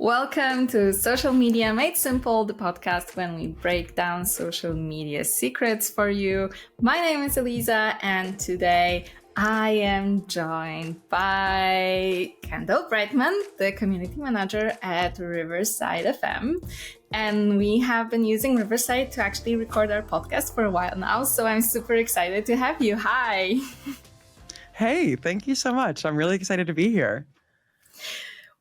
Welcome to Social Media Made Simple, the podcast when we break down social media secrets for you. My name is Elisa, and today I am joined by Kendall Breitman, the community manager at Riverside FM. And we have been using Riverside to actually record our podcast for a while now, so I'm super excited to have you. Hi. Hey, thank you so much. I'm really excited to be here.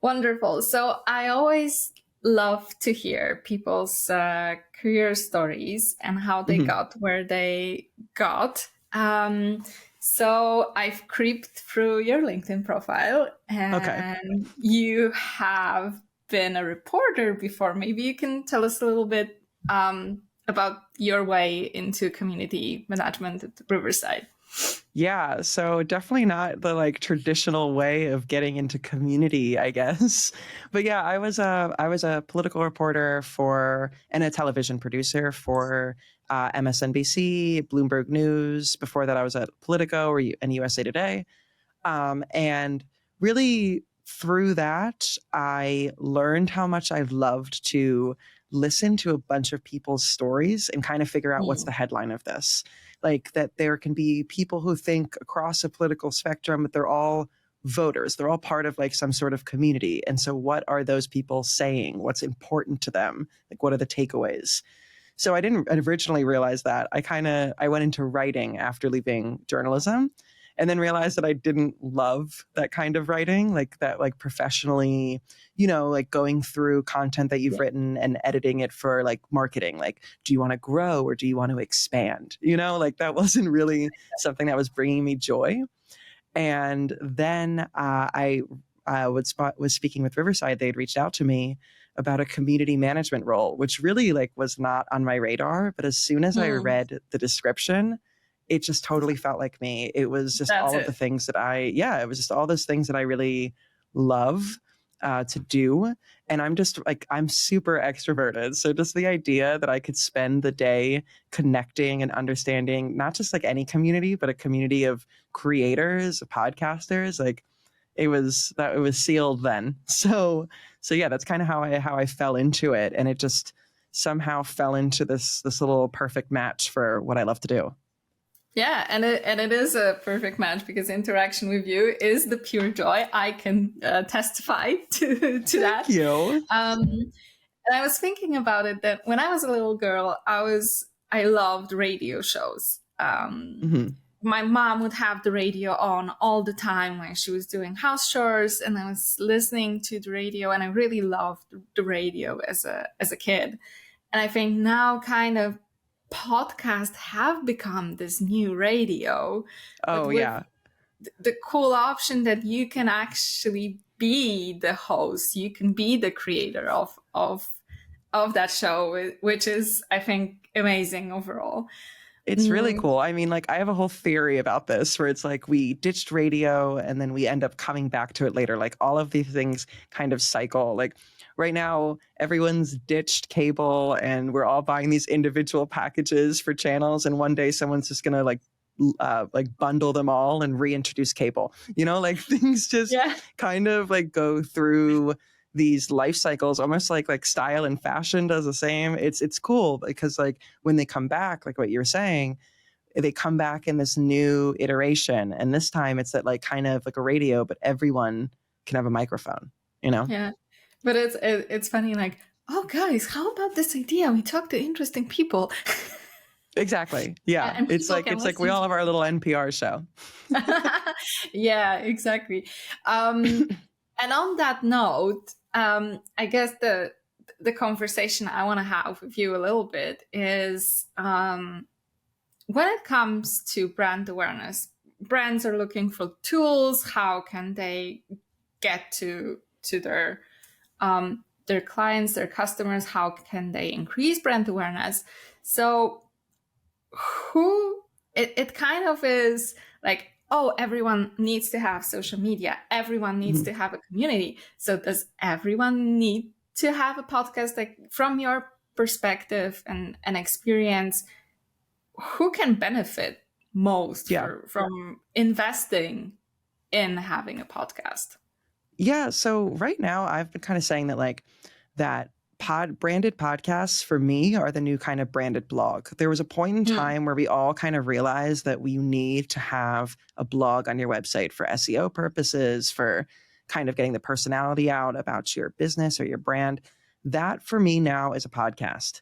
Wonderful. So I always love to hear people's career stories and how they got where they got. So I've creeped through your LinkedIn profile, and you have been a reporter before. Maybe you can tell us a little bit about your way into community management at Riverside. Yeah, so definitely not the traditional way of getting into community, I guess. But yeah, I was a political reporter and a television producer for MSNBC, Bloomberg News. Before that, I was at Politico and USA Today. And really through that, I learned how much I loved to listen to a bunch of people's stories and kind of figure out what's the headline of this. Like that there can be people who think across a political spectrum, but they're all voters. They're all part of like some sort of community. And so what are those people saying? What's important to them? Like what are the takeaways? So I didn't originally realize that. I went into writing after leaving journalism, and then realized that I didn't love that kind of writing, like professionally, like going through content that you've written and editing it for like marketing. Like, do you want to grow or do you want to expand? Like that wasn't really something that was bringing me joy. And then I was speaking with Riverside. They had reached out to me about a community management role, which really was not on my radar. But as soon as I read the description, it just totally felt like me. It was just the things that it was just all those things that I really love to do. And I'm super extroverted. So just the idea that I could spend the day connecting and understanding, not just like any community, but a community of creators, podcasters, it was sealed then. So yeah, that's kind of how I fell into it. And it just somehow fell into this little perfect match for what I love to do. Yeah, and it is a perfect match because interaction with you is the pure joy. I can testify to that. Thank you. And I was thinking about it that when I was a little girl, I loved radio shows. My mom would have the radio on all the time when she was doing house chores, and I was listening to the radio, and I really loved the radio as a kid. And I think now kind of podcasts have become this new radio. Oh, yeah. The cool option that you can actually be the host, you can be the creator of that show, which is, I think, amazing overall. It's really cool. I mean, I have a whole theory about this where it's like we ditched radio and then we end up coming back to it later. Like all of these things kind of cycle. Like right now, everyone's ditched cable and we're all buying these individual packages for channels. And one day someone's just going to bundle them all and reintroduce cable. Things just kind of go through these life cycles, almost like style and fashion does the same. It's cool because when they come back, like what you're saying, they come back in this new iteration. And this time it's that kind of like a radio, but everyone can have a microphone, Yeah. But it's funny, oh guys, how about this idea? We talk to interesting people. Exactly. Yeah. And it's like we all have our little NPR show. Yeah, exactly. And on that note, I guess the conversation I want to have with you a little bit is when it comes to brand awareness, brands are looking for tools. How can they get to their clients, their customers? How can they increase brand awareness? So it kind of is like, oh, everyone needs to have social media. Everyone needs to have a community. So does everyone need to have a podcast? From your perspective and experience, who can benefit most from investing in having a podcast? Yeah. So right now I've been kind of saying that like that branded podcasts for me are the new kind of branded blog. There was a point in Hmm. time where we all kind of realized that we need to have a blog on your website for SEO purposes, for kind of getting the personality out about your business or your brand. That for me now is a podcast.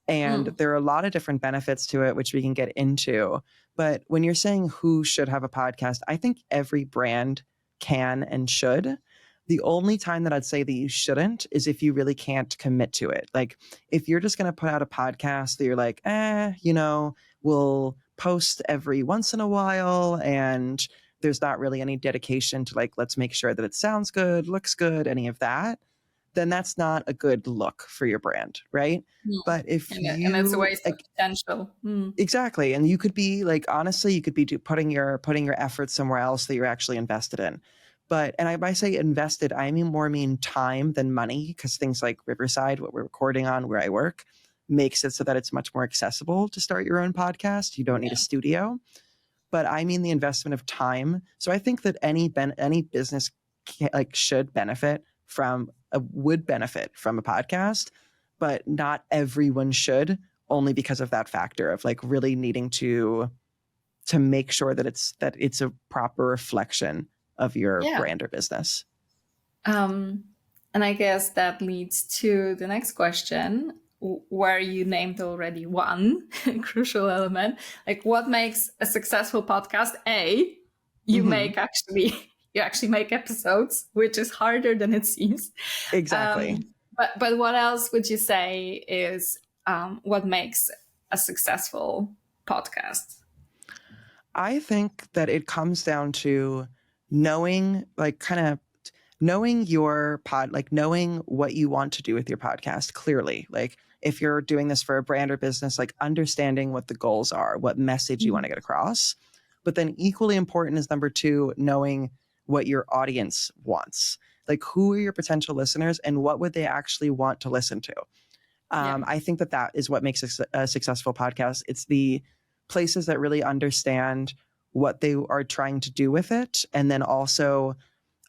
And Hmm. there are a lot of different benefits to it, which we can get into. But when you're saying who should have a podcast, I think every brand can and should. The only time that I'd say that you shouldn't is if you really can't commit to it. Like if you're just going to put out a podcast that you're like, we'll post every once in a while and there's not really any dedication to like, let's make sure that it sounds good, looks good, any of that, then that's not a good look for your brand, right? Hmm. But if And it's a you waste of like, potential. Hmm. exactly, and you could be like, honestly, you could be putting your efforts somewhere else that you're actually invested in. But and I by say invested, I mean time than money, because things like Riverside, what we're recording on where I work, makes it so that it's much more accessible to start your own podcast. You don't need a studio, but I mean the investment of time. So I think that any business should benefit from would benefit from a podcast, but not everyone should, only because of that factor of like really needing to make sure that it's a proper reflection of your Yeah. brand or business. Um, and I guess that leads to the next question, where you named already one crucial element. Like, what makes a successful podcast? You Mm-hmm. make actually you actually make episodes, which is harder than it seems. Exactly. But what else would you say is what makes a successful podcast? I think that it comes down to knowing, like, kind of knowing your like knowing what you want to do with your podcast clearly. Like, if you're doing this for a brand or business, like understanding what the goals are, what message you want to get across. But then equally important is number two, knowing what your audience wants. Like, who are your potential listeners and what would they actually want to listen to? Yeah. I think that is what makes a successful podcast. It's the places that really understand what they are trying to do with it, and then also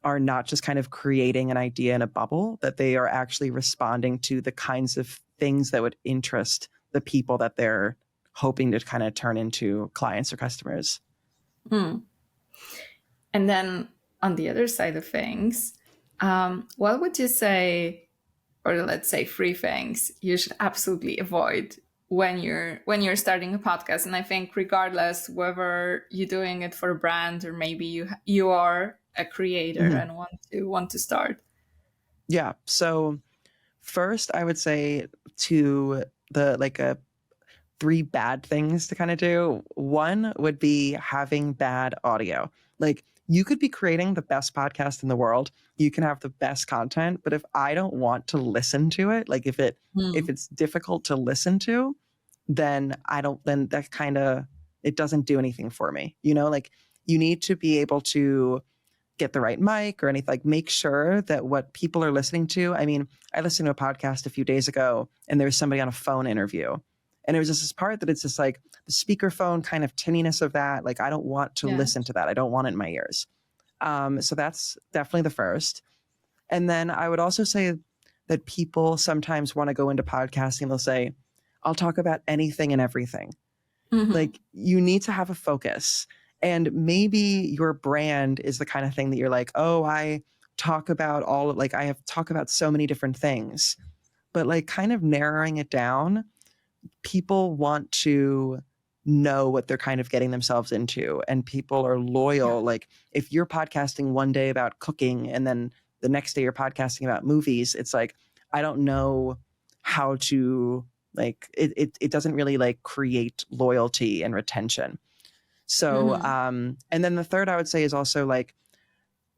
are not just kind of creating an idea in a bubble, that they are actually responding to the kinds of things that would interest the people that they're hoping to kind of turn into clients or customers. Mm. And then on the other side of things, what would you say, or let's say three things you should absolutely avoid when you're starting a podcast? And I think regardless whether you're doing it for a brand or maybe you are a creator Mm-hmm. and want to start. Yeah. So first, I would say to the like a three bad things to kind of do. One would be having bad audio. Like, you could be creating the best podcast in the world, you can have the best content, but if I don't want to listen to it, like if it's difficult to listen to, then then that kind of, it doesn't do anything for me. Like, you need to be able to get the right mic or anything, like make sure that what people are listening to. I mean, I listened to a podcast a few days ago and there was somebody on a phone interview. And it was just this part that it's just like the speakerphone kind of tinniness of that. Like, I don't want to Yeah. listen to that. I don't want it in my ears. So that's definitely the first. And then I would also say that people sometimes want to go into podcasting. They'll say, I'll talk about anything and everything. Mm-hmm. Like, you need to have a focus. And maybe your brand is the kind of thing that you're like, oh, I talk about I have talk about so many different things, but like kind of narrowing it down, people want to know what they're kind of getting themselves into, and people are loyal. Like, if you're podcasting one day about cooking and then the next day you're podcasting about movies, it's like, I don't know how to, like, it doesn't really like create loyalty and retention. So Mm-hmm. and then the third I would say is also like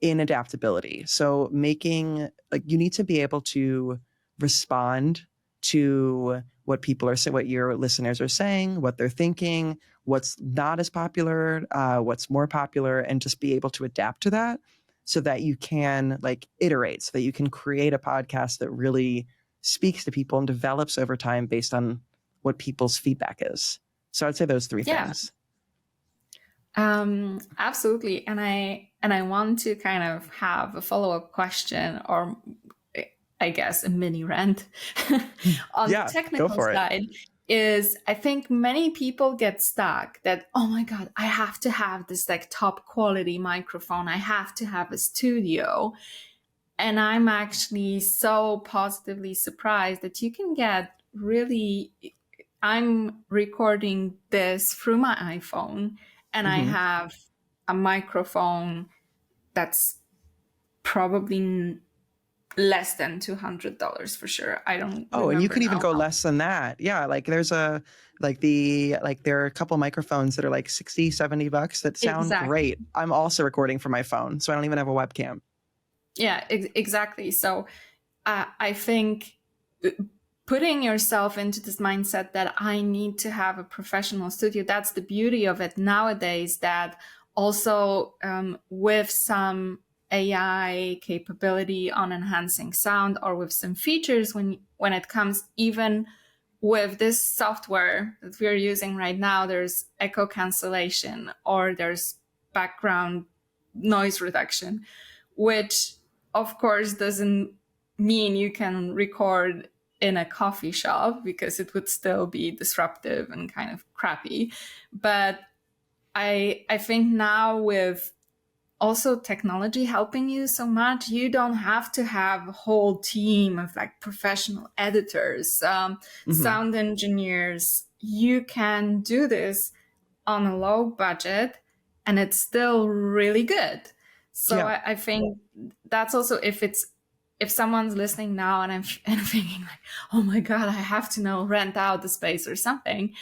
in adaptability. So making, like, you need to be able to respond to what people are saying, what your listeners are saying, what they're thinking, what's not as popular, what's more popular, and just be able to adapt to that so that you can like iterate, so that you can create a podcast that really speaks to people and develops over time based on what people's feedback is. So I'd say those three Yeah. things. Absolutely. And I want to kind of have a follow-up question, or I guess a mini rant on the Yeah, go technical for it. side. Is I think many people get stuck that, oh my God, I have to have this like top quality microphone. I have to have a studio. And I'm actually so positively surprised that you can get really, I'm recording this through my iPhone, and I Hmm. have a microphone that's probably less than $200 for sure. I don't Oh, and you remember could even now. go less than that. Yeah, like there's a there are a couple microphones that are like 60, $70 that sound Exactly. great. I'm also recording from my phone, so I don't even have a webcam. Yeah, exactly. So I think putting yourself into this mindset that I need to have a professional studio, that's the beauty of it nowadays, that also with some AI capability on enhancing sound, or with some features when it comes, even with this software that we're using right now, there's echo cancellation, or there's background noise reduction, which of course doesn't mean you can record in a coffee shop, because it would still be disruptive and kind of crappy. But I think now, with also technology helping you so much, you don't have to have a whole team of like professional editors, Hmm. sound engineers. You can do this on a low budget, and it's still really good. So Yeah. I think that's also, if someone's listening now and and thinking like, oh my God, I have to know, rent out the space or something.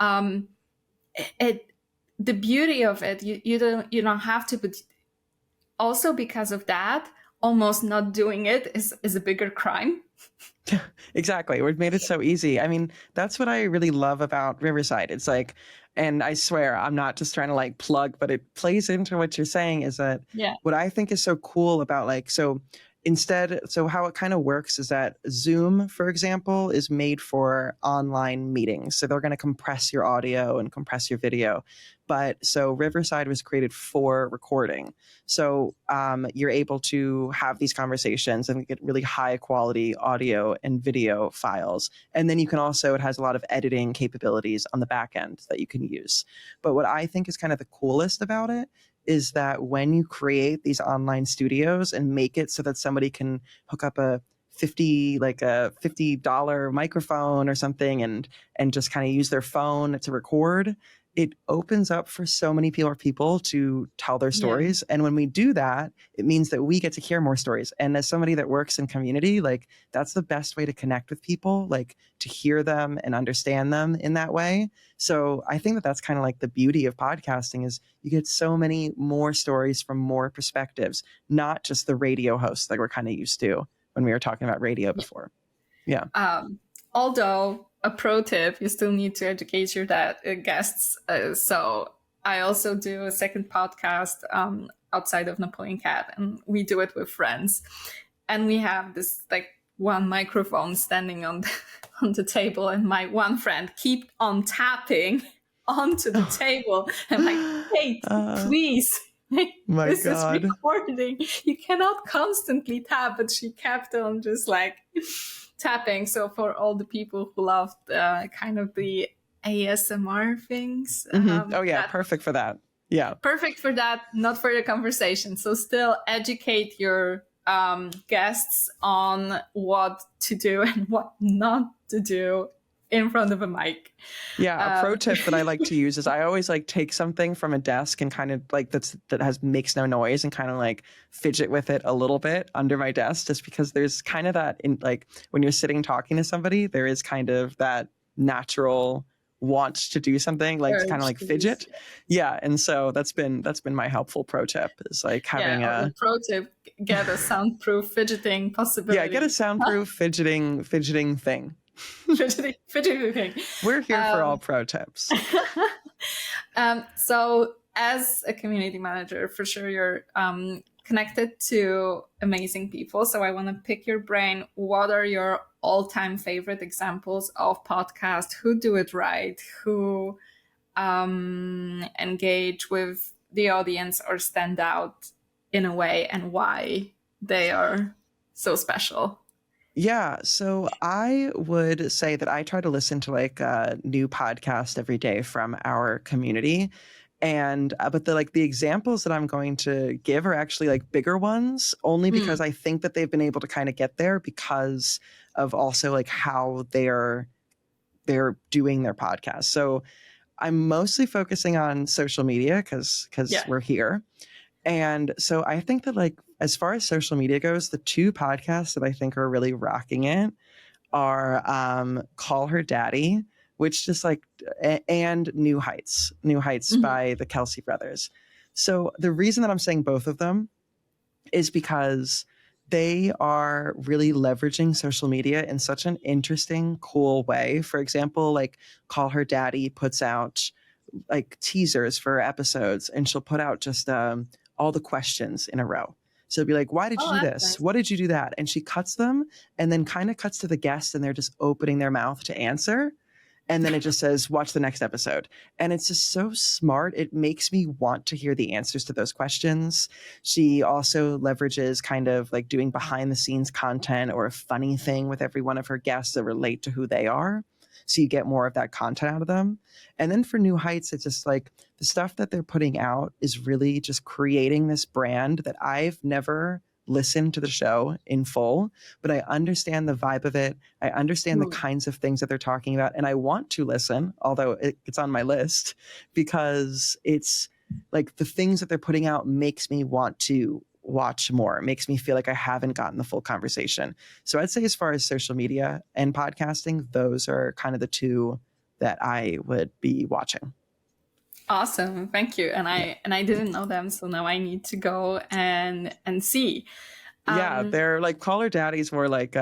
Um, it the beauty of it, you don't have to, but also because of that, almost not doing it is a bigger crime. Exactly. We've made it so easy. I mean, that's what I really love about Riverside. It's like, and I swear I'm not just trying to like plug, but it plays into what you're saying, is that Yeah. what I think is so cool about like, so how it kind of works is that Zoom, for example, is made for online meetings. So they're going to compress your audio and compress your video. But so Riverside was created for recording. So you're able to have these conversations and get really high quality audio and video files. And then you can also, it has a lot of editing capabilities on the back end that you can use. But what I think is kind of the coolest about it is that when you create these online studios and make it so that somebody can hook up a $50 microphone or something and just kind of use their phone to record, it opens up for so many people to tell their Yeah. stories. And when we do that, it means that we get to hear more stories. And as somebody that works in community, like that's the best way to connect with people, like to hear them and understand them in that way. So I think that that's kind of like the beauty of podcasting, is you get so many more stories from more perspectives, not just the radio hosts that we're kind of used to when we were talking about radio before. Yeah. Although a pro tip, you still need to educate your guests. So I also do a second podcast outside of Napoleon Cat, and we do it with friends. And we have this like one microphone standing on on the table, and my one friend keep on tapping onto the table. I'm like, hey, please. My This is God. recording. You cannot constantly tap, but she kept on just like tapping. So for all the people who loved kind of the ASMR things, Oh yeah, that perfect for that. Yeah. perfect for that, not for the conversation. So still educate your guests on what to do and what not to do in front of a mic. Yeah, a pro tip that I like to use is I always like take something from a desk and kind of like makes no noise and kind of like fidget with it a little bit under my desk, just because there's kind of that in like when you're sitting talking to somebody, there is kind of that natural want to do something, like to kind of Urge like to use, fidget. Yeah, and so that's been my helpful pro tip, is like yeah, having or the a pro tip: get a soundproof fidgeting yeah, get a possibility. soundproof fidgeting thing. Fidgeting thing. We're here for all pro tips. So, as a community manager, for sure, you're connected to amazing people. So, I want to pick your brain. What are your all-time favorite examples of podcasts? Who do it right? Who engage with the audience or stand out in a way, and why they are so special? Yeah, so I would say that I try to listen to like a new podcast every day from our community. And but the examples that I'm going to give are actually like bigger ones, only because I think that they've been able to kind of get there because of also like how they're doing their podcast. So I'm mostly focusing on social media because we're here. And so I think that like as far as social media goes, the two podcasts that I think are really rocking it are Call Her Daddy, which just like and New Heights by the Kelsey brothers. So the reason that I'm saying both of them is because they are really leveraging social media in such an interesting, cool way. For example, like Call Her Daddy puts out like teasers for episodes, and she'll put out just all the questions in a row. So it'll be like, why did you do this? Nice. What did you do that? And she cuts them and then kind of cuts to the guest and they're just opening their mouth to answer. And then it just says, watch the next episode. And it's just so smart. It makes me want to hear the answers to those questions. She also leverages kind of like doing behind the scenes content or a funny thing with every one of her guests that relate to who they are. So you get more of that content out of them. And then for New Heights, it's just like the stuff that they're putting out is really just creating this brand that I've never listened to the show in full, but I understand the vibe of it. I understand the kinds of things that they're talking about. And I want to listen, although it's on my list, because it's like the things that they're putting out makes me want to watch more. It makes me feel like I haven't gotten the full conversation. So I'd say as far as social media and podcasting, those are kind of the two that I would be watching. Awesome. Thank you. And I didn't know them, so now I need to go and see. Yeah, they're like Call Her Daddy's more like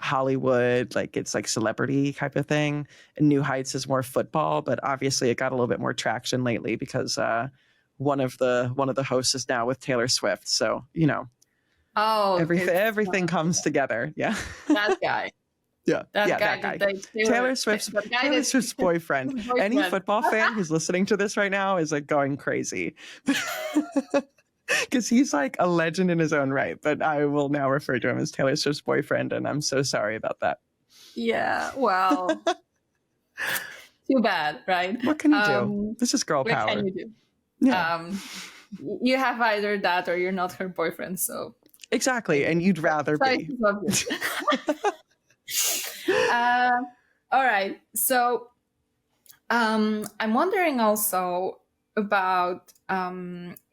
Hollywood, like it's like celebrity type of thing. And New Heights is more football, but obviously it got a little bit more traction lately because one of the hosts is now with Taylor Swift. So, you know, everything comes together. Yeah. That guy. Yeah, that guy. Taylor Swift's boyfriend. Any football fan who's listening to this right now is like going crazy. Because he's like a legend in his own right, but I will now refer to him as Taylor Swift's boyfriend, and I'm so sorry about that. Yeah, well, too bad, right? What can you do? This is girl power. What can you do? Yeah. You have either that or you're not her boyfriend, so. Exactly, and you'd rather be. All right, so I'm wondering also about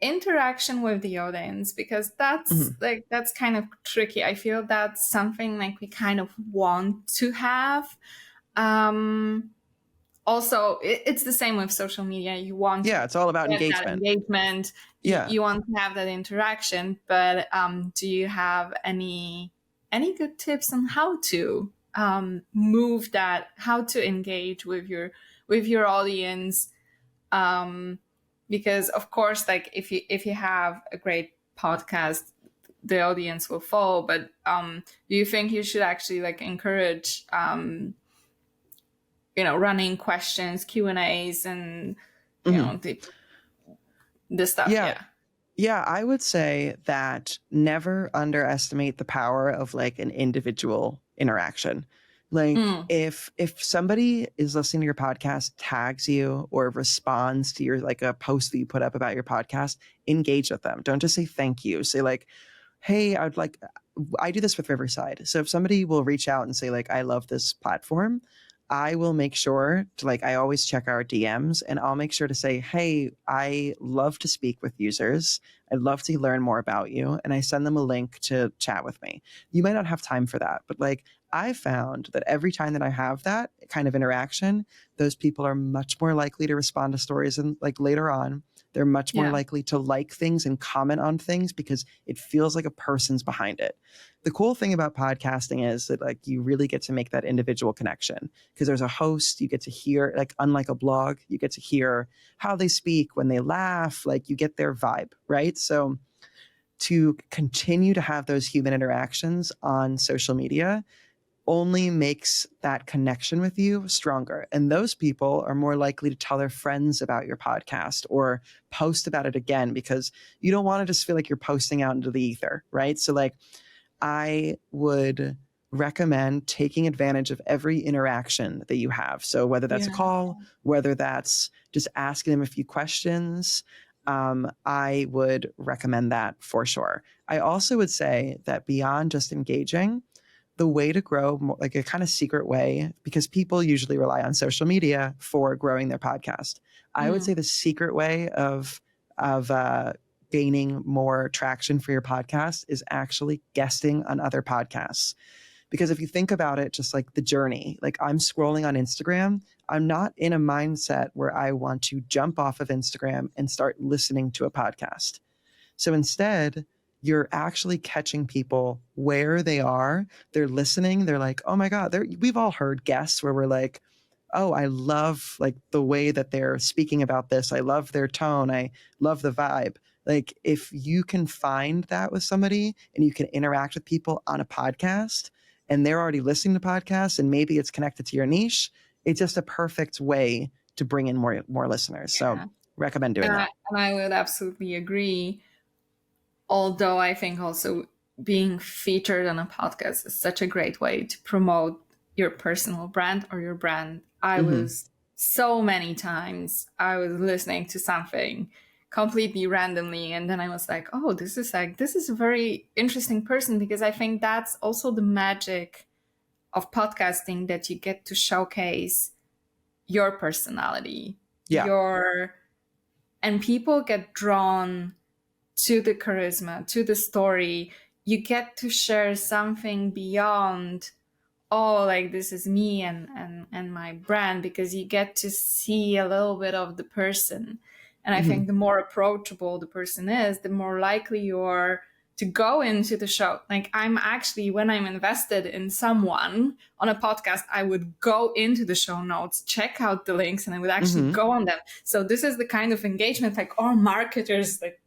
interaction with the audience, because that's that's kind of tricky. I feel that's something like we kind of want to have. Also, it's the same with social media. You want it's all about engagement. You want to have that interaction, but do you have any good tips on how to move that, how to engage with your audience? Because of course, like if you have a great podcast, the audience will follow. But do you think you should actually like encourage running questions, Q&As, and you know the stuff? Yeah, I would say that never underestimate the power of like an individual interaction. Like if somebody is listening to your podcast, tags you or responds to your like a post that you put up about your podcast, engage with them. Don't just say thank you. Say like, hey, I do this with Riverside. So if somebody will reach out and say like, I love this platform, I will make sure to like, I always check our DMs and I'll make sure to say, hey, I love to speak with users. I'd love to learn more about you. And I send them a link to chat with me. You might not have time for that, but like I found that every time that I have that kind of interaction, those people are much more likely to respond to stories and like later on. They're much more likely to like things and comment on things because it feels like a person's behind it. The cool thing about podcasting is that like you really get to make that individual connection because there's a host. You get to hear, like unlike a blog, you get to hear how they speak, when they laugh, like you get their vibe, right? So to continue to have those human interactions on social media, only makes that connection with you stronger. And those people are more likely to tell their friends about your podcast or post about it again, because you don't want to just feel like you're posting out into the ether, right? So like, I would recommend taking advantage of every interaction that you have. So whether that's a Yeah. call, whether that's just asking them a few questions, I would recommend that for sure. I also would say that beyond just engaging, the way to grow, like a kind of secret way, because people usually rely on social media for growing their podcast. I would say the secret way of gaining more traction for your podcast is actually guesting on other podcasts. Because if you think about it, just like the journey, like I'm scrolling on Instagram, I'm not in a mindset where I want to jump off of Instagram and start listening to a podcast. So instead, you're actually catching people where they are. They're listening. They're like, oh my God, we've all heard guests where we're like, oh, I love like the way that they're speaking about this. I love their tone. I love the vibe. Like if you can find that with somebody and you can interact with people on a podcast and they're already listening to podcasts and maybe it's connected to your niche, it's just a perfect way to bring in more listeners. So recommend doing that. And I would absolutely agree. Although I think also being featured on a podcast is such a great way to promote your personal brand or your brand. I was so many times I was listening to something completely randomly, and then I was like, oh, this is a very interesting person, because I think that's also the magic of podcasting, that you get to showcase your personality, and people get drawn to the charisma, to the story. You get to share something beyond, oh, like this is me and my brand, because you get to see a little bit of the person. And I think the more approachable the person is, the more likely you are to go into the show. Like I'm actually, when I'm invested in someone on a podcast, I would go into the show notes, check out the links, and I would actually go on them. So this is the kind of engagement like all marketers like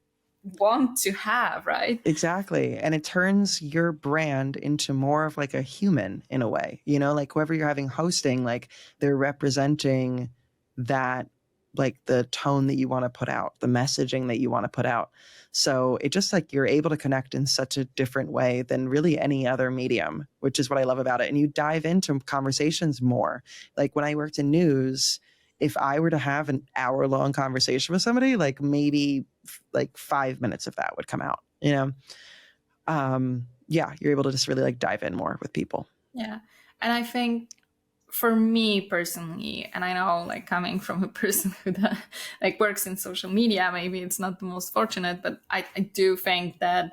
want to have, right? Exactly. And it turns your brand into more of like a human in a way, you know, like whoever you're having hosting, like they're representing that, like the tone that you want to put out, the messaging that you want to put out. So it just like you're able to connect in such a different way than really any other medium, which is what I love about it. And you dive into conversations more. Like when I worked in news, if I were to have an hour-long conversation with somebody, like maybe like 5 minutes of that would come out, you know? Yeah, you're able to just really like dive in more with people. Yeah. And I think for me personally, and I know like coming from a person who like works in social media, maybe it's not the most fortunate, but I do think that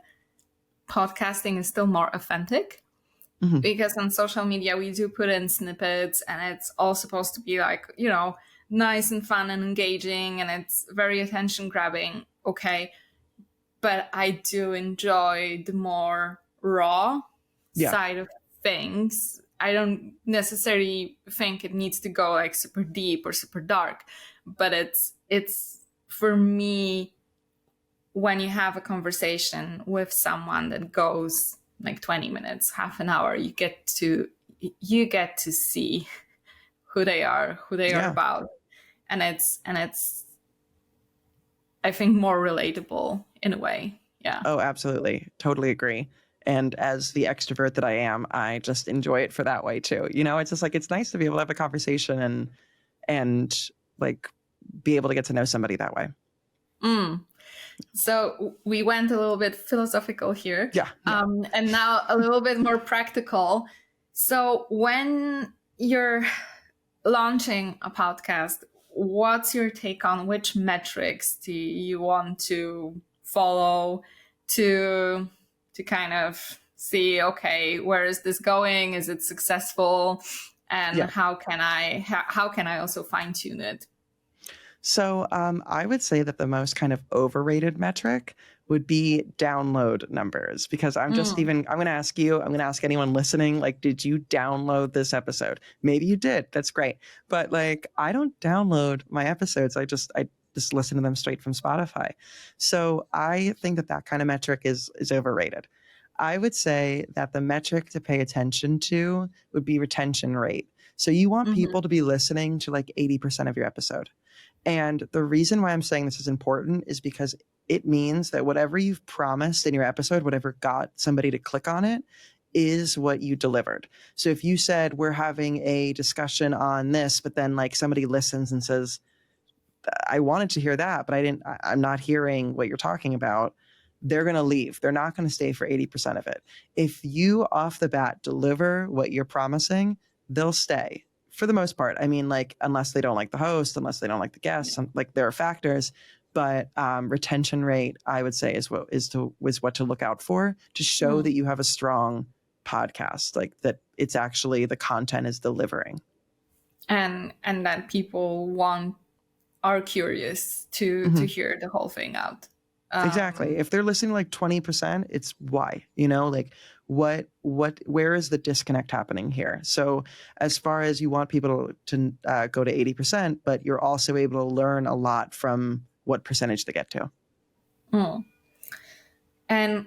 podcasting is still more authentic. Because on social media, we do put in snippets and it's all supposed to be like, you know, nice and fun and engaging, and it's very attention grabbing. Okay. But I do enjoy the more raw side of things. I don't necessarily think it needs to go like super deep or super dark, but it's for me, when you have a conversation with someone that goes like 20 minutes, half an hour, you get to see who they are about. And it's I think more relatable in a way. Yeah. Oh, absolutely. Totally agree. And as the extrovert that I am, I just enjoy it for that way too. You know, it's just like, it's nice to be able to have a conversation and like be able to get to know somebody that way. So we went a little bit philosophical here. Yeah. And now a little bit more practical. So when you're launching a podcast, what's your take on which metrics do you want to follow to kind of see, okay, where is this going? Is it successful? And how can I also fine tune it? So I would say that the most kind of overrated metric would be download numbers, because I'm just I'm going to ask you, I'm going to ask anyone listening, like, did you download this episode? Maybe you did. That's great. But like, I don't download my episodes. I just listen to them straight from Spotify. So I think that kind of metric is overrated. I would say that the metric to pay attention to would be retention rate. So you want Mm-hmm. people to be listening to like 80% of your episode. And the reason why I'm saying this is important is because it means that whatever you've promised in your episode, whatever got somebody to click on it, is what you delivered. So if you said we're having a discussion on this, but then like somebody listens and says, I wanted to hear that, but I'm not hearing what you're talking about, they're going to leave. They're not going to stay for 80% of it. If you off the bat deliver what you're promising, they'll stay for the most part. I mean, like, unless they don't like the host, unless they don't like the guests, like there are factors, but retention rate, I would say, is what to look out for to show that you have a strong podcast, like that it's actually the content is delivering. And that people are curious to hear the whole thing out. Exactly. If they're listening like 20%, it's why, like where is the disconnect happening here? So as far as you want people to go to 80%, but you're also able to learn a lot from what percentage they get to. And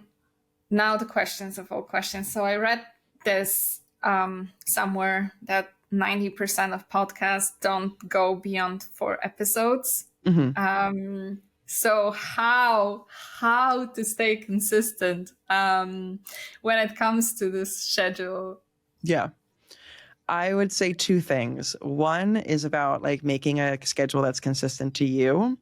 now the questions of all questions. So I read this somewhere that 90% of podcasts don't go beyond 4 episodes. So how to stay consistent when it comes to this schedule? Yeah. I would say 2 things. One is about like making a schedule that's consistent to you.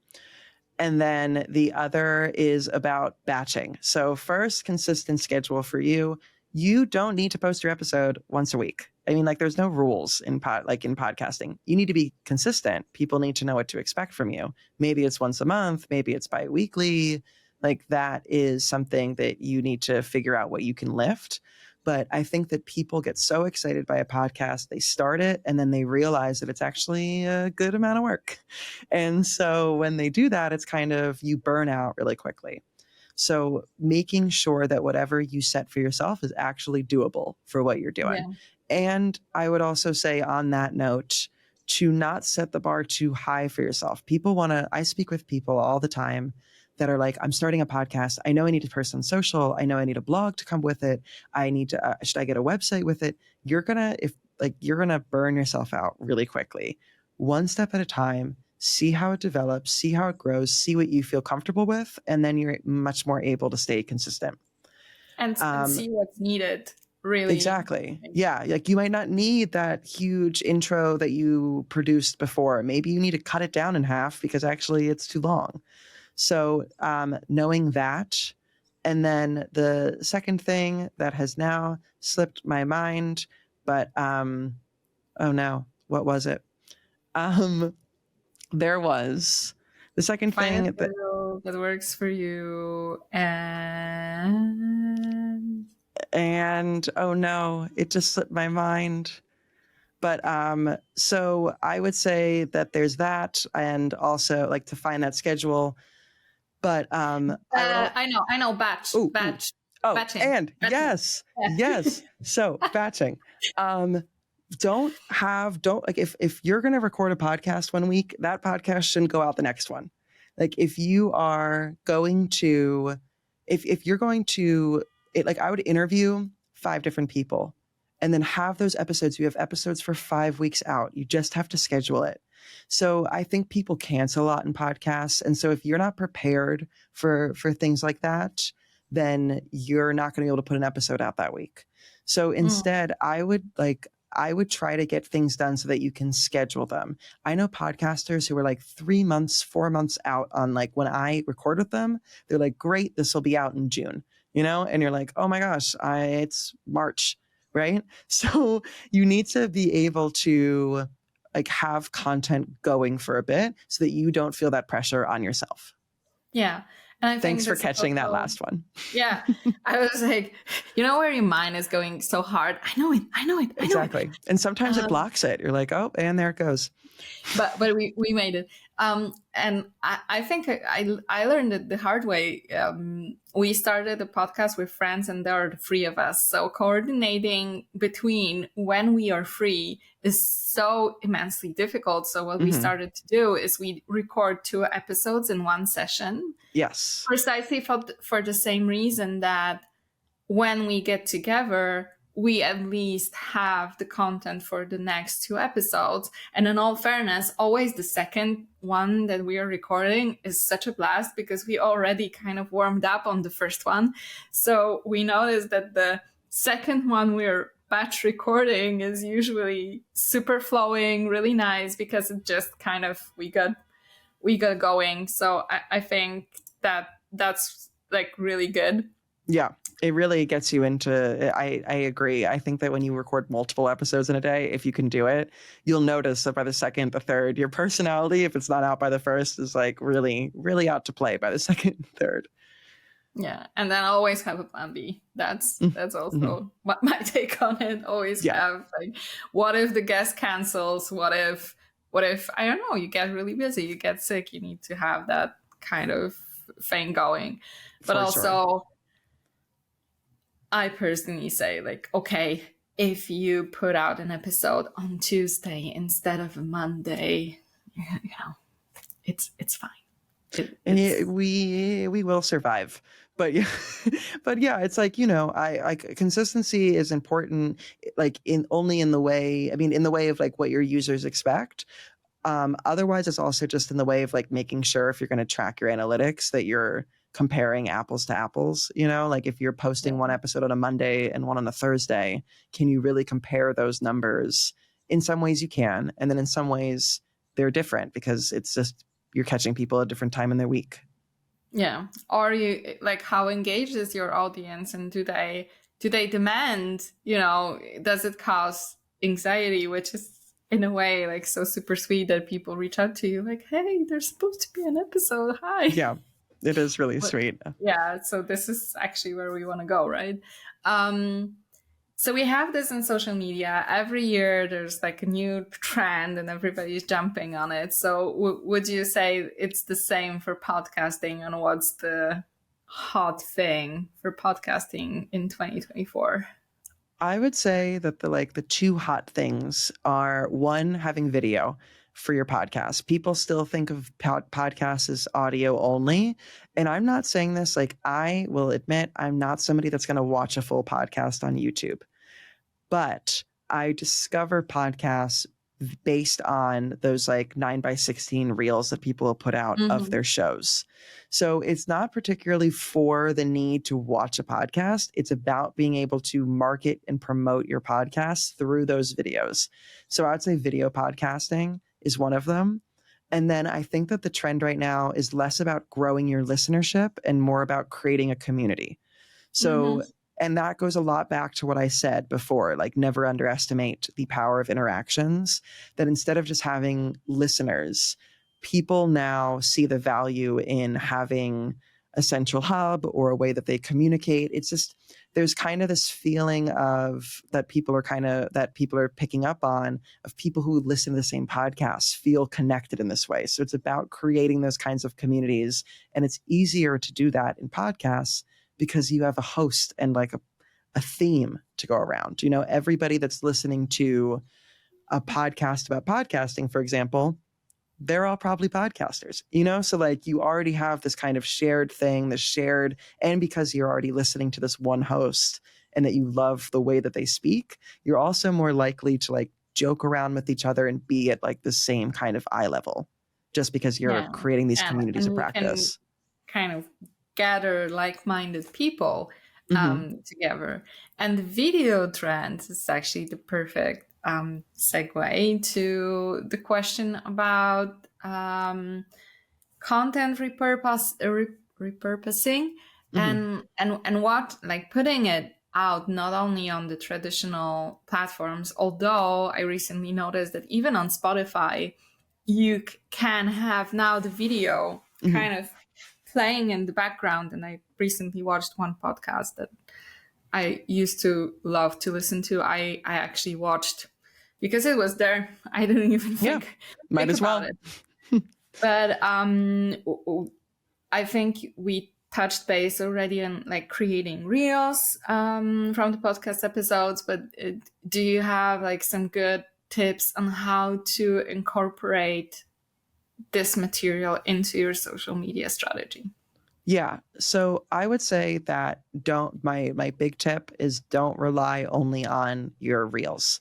And then the other is about batching. So first, consistent schedule for you. You don't need to post your episode once a week. I mean, like there's no rules in podcasting. You need to be consistent. People need to know what to expect from you. Maybe it's once a month, maybe it's bi-weekly. Like that is something that you need to figure out what you can lift. But I think that people get so excited by a podcast, they start it and then they realize that it's actually a good amount of work. And so when they do that, it's kind of you burn out really quickly. So making sure that whatever you set for yourself is actually doable for what you're doing. Yeah. And I would also say on that note, to not set the bar too high for yourself. I speak with people all the time that are like, I'm starting a podcast. I know I need to post on social. I know I need a blog to come with it. I need to, should I get a website with it? You're going to burn yourself out really quickly. One step at a time, see how it develops, see how it grows, see what you feel comfortable with. And then you're much more able to stay consistent. And see what's needed. Really. Exactly. Yeah. Like you might not need that huge intro that you produced before. Maybe you need to cut it down in half because actually it's too long. So knowing that, and then the second thing that has now slipped my mind, but oh no, what was it? There was the second thing that works for you, and oh no, it just slipped my mind. But so I would say that there's that, and also like to find that schedule. But I know batch. Batching. And batching. Yes. So batching. Don't like if you're going to record a podcast one week, that podcast shouldn't go out the next one. Like if you're going to like I would interview 5 different people and then have those episodes. You have episodes for 5 weeks out. You just have to schedule it. So I think people cancel a lot in podcasts. And so if you're not prepared for things like that, then you're not going to be able to put an episode out that week. So instead, I would try to get things done so that you can schedule them. I know podcasters who are like 3 months, 4 months out on like when I record with them, they're like, great, this will be out in June, and you're like, oh my gosh, it's March, right? So you need to be able to like have content going for a bit so that you don't feel that pressure on yourself. Yeah. And thanks for catching that last one. Yeah. I was like, where your mind is going so hard. I know it. Exactly. And sometimes it blocks it. You're like, oh, and there it goes. But we made it. And I think I learned it the hard way. We started a podcast with friends and there are the 3 of us. So coordinating between when we are free is so immensely difficult. So what we started to do is we record 2 episodes in one session. Yes. Precisely for the same reason that when we get together, we at least have the content for the next 2 episodes. And in all fairness, always the second one that we are recording is such a blast because we already kind of warmed up on the first one. So we noticed that the second one we're batch recording is usually super flowing, really nice, because it just kind of we got going. So I think that's like really good. Yeah, it really gets you into, I agree. I think that when you record multiple episodes in a day, if you can do it, you'll notice that by the second, the third, your personality, if it's not out by the first, is like really, really out to play by the second and third. Yeah, and then always have a plan B. That's also my take on it. Always have like, what if the guest cancels? What if I don't know, you get really busy, you get sick, you need to have that kind of thing going. But also, I personally say, like, okay, if you put out an episode on Tuesday instead of a Monday, you know, it's fine. We will survive. But yeah, it's like, you know, I consistency is important, like in the way of like what your users expect. Otherwise, it's also just in the way of like making sure if you're going to track your analytics that you're comparing apples to apples, you know, like if you're posting one episode on a Monday and one on a Thursday, can you really compare those numbers? In some ways you can. And then in some ways they're different because it's just you're catching people at a different time in their week. Yeah. Or you like, how engaged is your audience, and do they demand, you know, does it cause anxiety, which is in a way like so super sweet that people reach out to you like, hey, there's supposed to be an episode. Hi. Yeah, it is really sweet. Yeah. So this is actually where we want to go, right? So we have this in social media. Every year there's like a new trend and everybody's jumping on it. So would you say it's the same for podcasting, and what's the hot thing for podcasting in 2024? I would say that the two hot things are, one, having video for your podcast. People still think of podcasts as audio only. And I'm not saying this, like, I will admit I'm not somebody that's going to watch a full podcast on YouTube. But I discover podcasts based on those like 9x16 reels that people will put out of their shows. So it's not particularly for the need to watch a podcast. It's about being able to market and promote your podcast through those videos. So I'd say video podcasting is one of them. And then I think that the trend right now is less about growing your listenership and more about creating a community. So and that goes a lot back to what I said before, like never underestimate the power of interactions, that instead of just having listeners, people now see the value in having a central hub or a way that they communicate. It's just, there's kind of this feeling of that people are picking up on, of people who listen to the same podcasts feel connected in this way. So it's about creating those kinds of communities. And it's easier to do that in podcasts because you have a host and like a theme to go around. You know, everybody that's listening to a podcast about podcasting, for example, they're all probably podcasters, you know? So like you already have this kind of shared thing, and because you're already listening to this one host and that you love the way that they speak, you're also more likely to like joke around with each other and be at like the same kind of eye level, just because you're creating these communities of practice. Kind of gather like-minded people together. And the video trend is actually the perfect segue to the question about content repurposing and what, like, putting it out not only on the traditional platforms, although I recently noticed that even on Spotify you can have now the video kind of playing in the background. And I recently watched one podcast that I used to love to listen to. I actually watched because it was there. I didn't even think about it. But I think we touched base already on like creating reels from the podcast episodes. But do you have like some good tips on how to incorporate this material into your social media strategy? Yeah. So I would say that my big tip is don't rely only on your reels.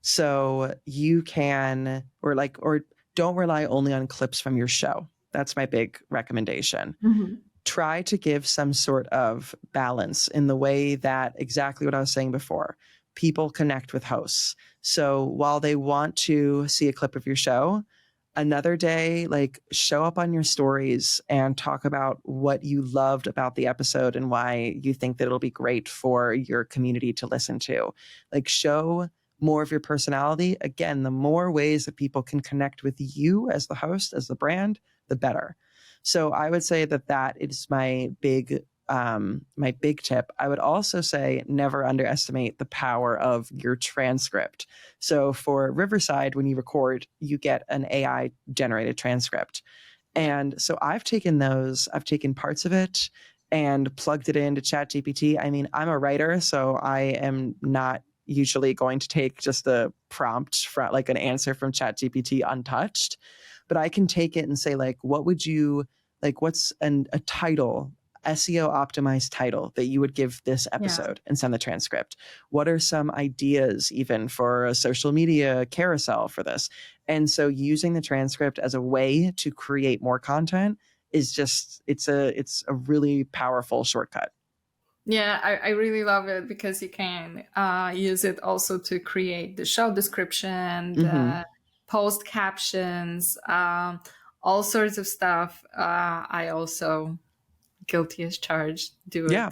So you can, or don't rely only on clips from your show. That's my big recommendation. Mhm. Try to give some sort of balance in the way that exactly what I was saying before. People connect with hosts. So while they want to see a clip of your show, another day, like show up on your stories and talk about what you loved about the episode and why you think that it'll be great for your community to listen to. Like show more of your personality. Again, the more ways that people can connect with you as the host, as the brand, the better. So I would say that that is my big tip. I would also say never underestimate the power of your transcript. So for Riverside, when you record, you get an AI generated transcript. Yeah. And so I've taken parts of it and plugged it into ChatGPT. I mean, I'm a writer, so I am not usually going to take just the prompt from like an answer from ChatGPT untouched, but I can take it and say like, what's a title, SEO optimized title that you would give this Yeah. episode, and send the transcript. What are some ideas even for a social media carousel for this? And so using the transcript as a way to create more content is just, it's a really powerful shortcut. Yeah, I really love it because you can use it also to create the show description, Mm-hmm. the post captions, all sorts of stuff. I also, guilty as charged, do Yeah.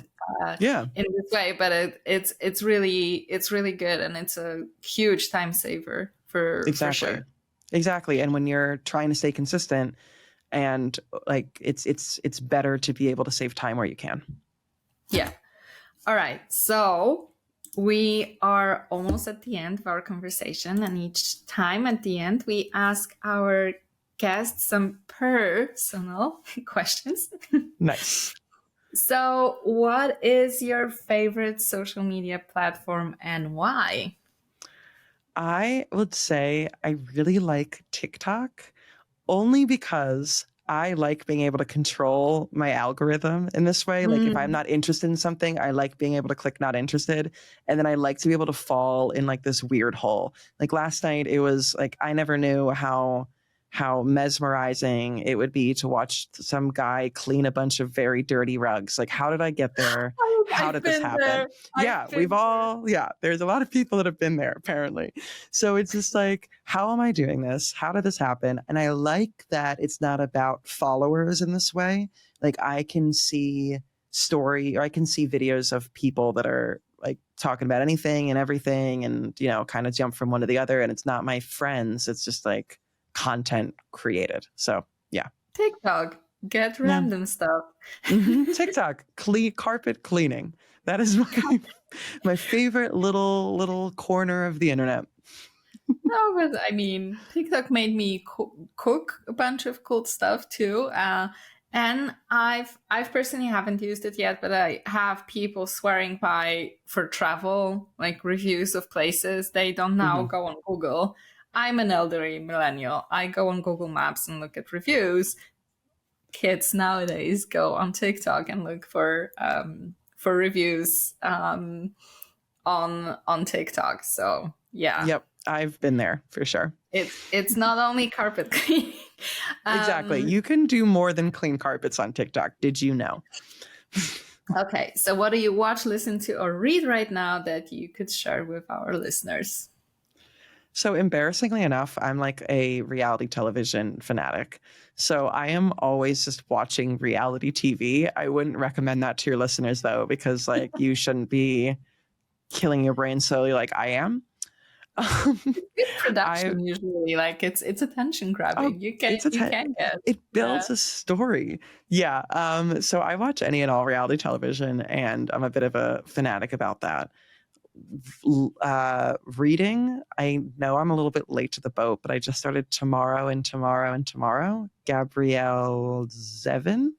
it Yeah, in this way, but it's really good, and it's a huge time saver for sure. exactly. And when you're trying to stay consistent, and like it's better to be able to save time where you can. Yeah. All right. So we are almost at the end of our conversation, and each time at the end, we ask our guests some personal questions. Nice. So, what is your favorite social media platform and why? I would say I really like TikTok, only because I like being able to control my algorithm in this way. Like if I'm Mm. not interested in something, I like being able to click not interested. And then I like to be able to fall in like this weird hole. Like last night, it was like I never knew how mesmerizing it would be to watch some guy clean a bunch of very dirty rugs. Like, how did I get there? How I've did this been happen? there. Yeah, I've been there. there's a lot of people that have been there apparently. So it's just like, how am I doing this? How did this happen? And I like that it's not about followers in this way. Like I can see I can see videos of people that are like talking about anything and everything and, kind of jump from one to the other. And it's not my friends. It's just like content created. So yeah. TikTok, get Yeah. random stuff. TikTok, carpet cleaning. That is my favorite little corner of the internet. No, but I mean, TikTok made me cook a bunch of cool stuff too. And I've personally haven't used it yet, but I have people swearing by for travel, like reviews of places. They don't now Mhm. go on Google. I'm an elderly millennial. I go on Google Maps and look at reviews. Kids nowadays go on TikTok and look for reviews on TikTok. So yeah, Yep, I've been there for sure. it's not only carpet cleaning. Exactly. You can do more than clean carpets on TikTok. Did you know? Okay, so what do you watch, listen to, or read right now that you could share with our listeners? So embarrassingly enough, I'm like a reality television fanatic. So I am always just watching reality TV. I wouldn't recommend that to your listeners though, because like you shouldn't be killing your brain slowly like I am. Good I production usually, like it's attention Oh, grabbing. You can get it yeah. builds a story. Yeah. So I watch any and all reality television, and I'm a bit of a fanatic about that. Reading, I know I'm a little bit late to the boat, but I just started Tomorrow and Tomorrow and Tomorrow. Gabrielle Zevin.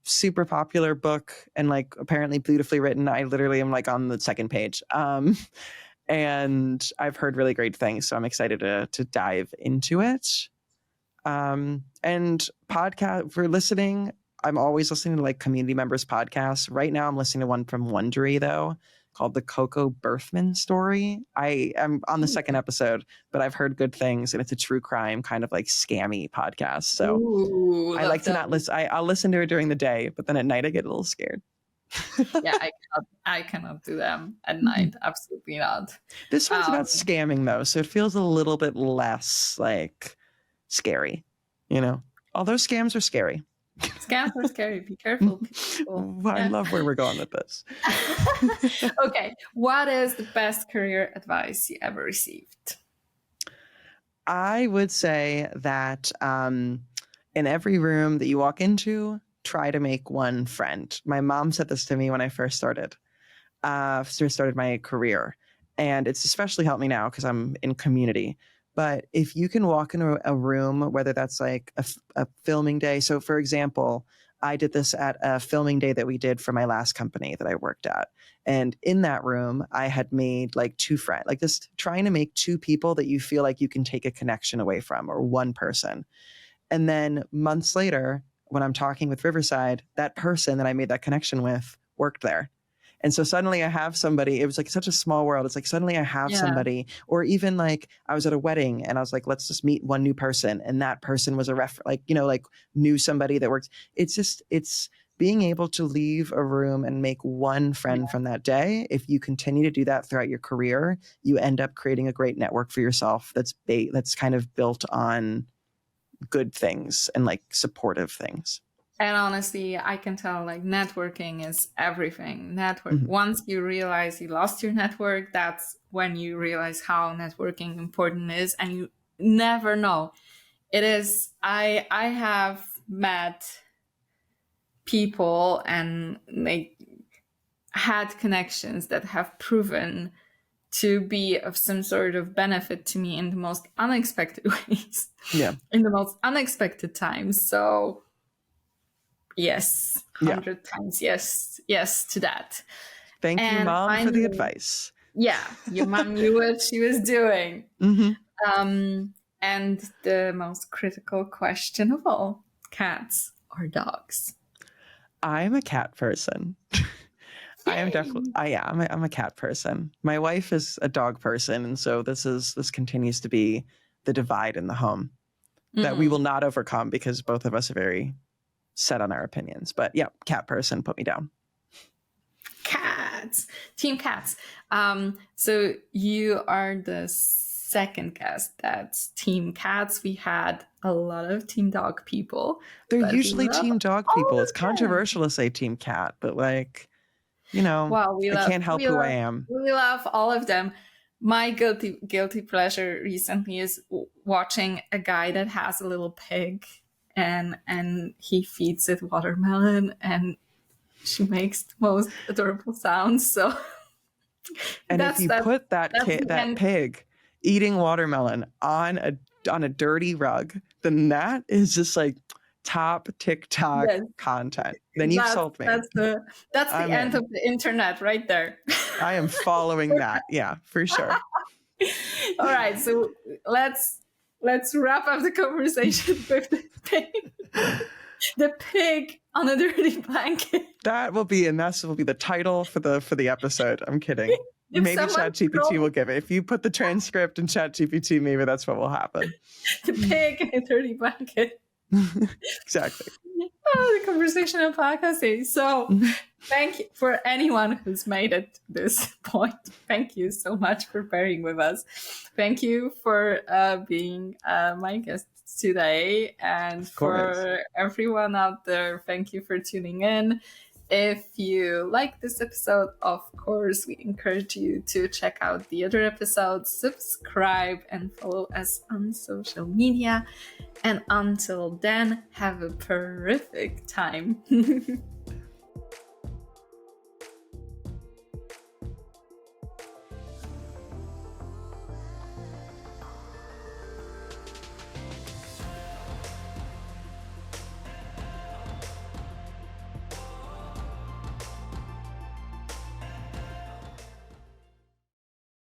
Super popular book and like apparently beautifully written. I literally am like on the second page. And I've heard really great things, so I'm excited to dive into it. And podcast for listening, I'm always listening to like community members podcasts. Right now I'm listening to one from Wondery though, called the Coco Berthman story. I am on the second episode, but I've heard good things, and it's a true crime kind of like scammy podcast. So Ooh, I like to not listen. I'll listen to it during the day, but then at night I get a little scared. Yeah, I cannot do them at night. Absolutely not. This one's about scamming though, so it feels a little bit less like scary, you know, although scams are scary. Scams are scary. Be careful, people. I love where we're going with this. Okay. What is the best career advice you ever received? I would say that in every room that you walk into, try to make one friend. My mom said this to me when I first started my career. And it's especially helped me now because I'm in community. But if you can walk into a room, whether that's like a filming day. So for example, I did this at a filming day that we did for my last company that I worked at. And in that room, I had made like two friends, like just trying to make two people that you feel like you can take a connection away from, or one person. And then months later, when I'm talking with Riverside, that person that I made that connection with worked there. And so suddenly I have somebody, it was like such a small world. It's like suddenly I have somebody, or even like I was at a wedding and I was like, let's just meet one new person. And that person was knew somebody that worked. It's being able to leave a room and make one friend from that day. If you continue to do that throughout your career, you end up creating a great network for yourself that's kind of built on good things and like supportive things. And honestly, I can tell like networking is everything. Once you realize you lost your network, that's when you realize how networking important is, and you never know. It is, I have met people and like had connections that have proven to be of some sort of benefit to me in the most unexpected ways. Yeah. In the most unexpected times. So yes, 100 times yes to that. Thank you, Mom, for the advice. Yeah, your mom knew what she was doing. And the most critical question of all, cats or dogs? I'm a cat person. I'm a cat person. My wife is a dog person, and so this continues to be the divide in the home that we will not overcome because both of us are very set on our opinions. But yeah, cat person, put me down. Cats, team cats. So you are the second guest that's team cats. We had a lot of team dog people. They're usually team dog people. It's controversial to say team cat, but like, you know, I can't help who I am. We love all of them. My guilty pleasure recently is watching a guy that has a little pig. And he feeds it watermelon, and she makes the most adorable sounds. So, and if you put that pig eating watermelon on a dirty rug, then that is just like top TikTok content. Then you sold me. That's the end of the internet right there. I am following that. Yeah, for sure. All right, so let's wrap up the conversation with the pig. The pig on a dirty blanket. That will be the title for the episode. I'm kidding. Maybe ChatGPT will give it. If you put the transcript in ChatGPT, maybe that's what will happen. The pig in a dirty blanket. Exactly. Oh, the conversational podcasting. So thank you for anyone who's made it to this point. Thank you so much for bearing with us. Thank you for being my guest today. And for everyone out there, thank you for tuning in. If you like this episode, of course, we encourage you to check out the other episodes, subscribe, and follow us on social media. And until then, have a terrific time.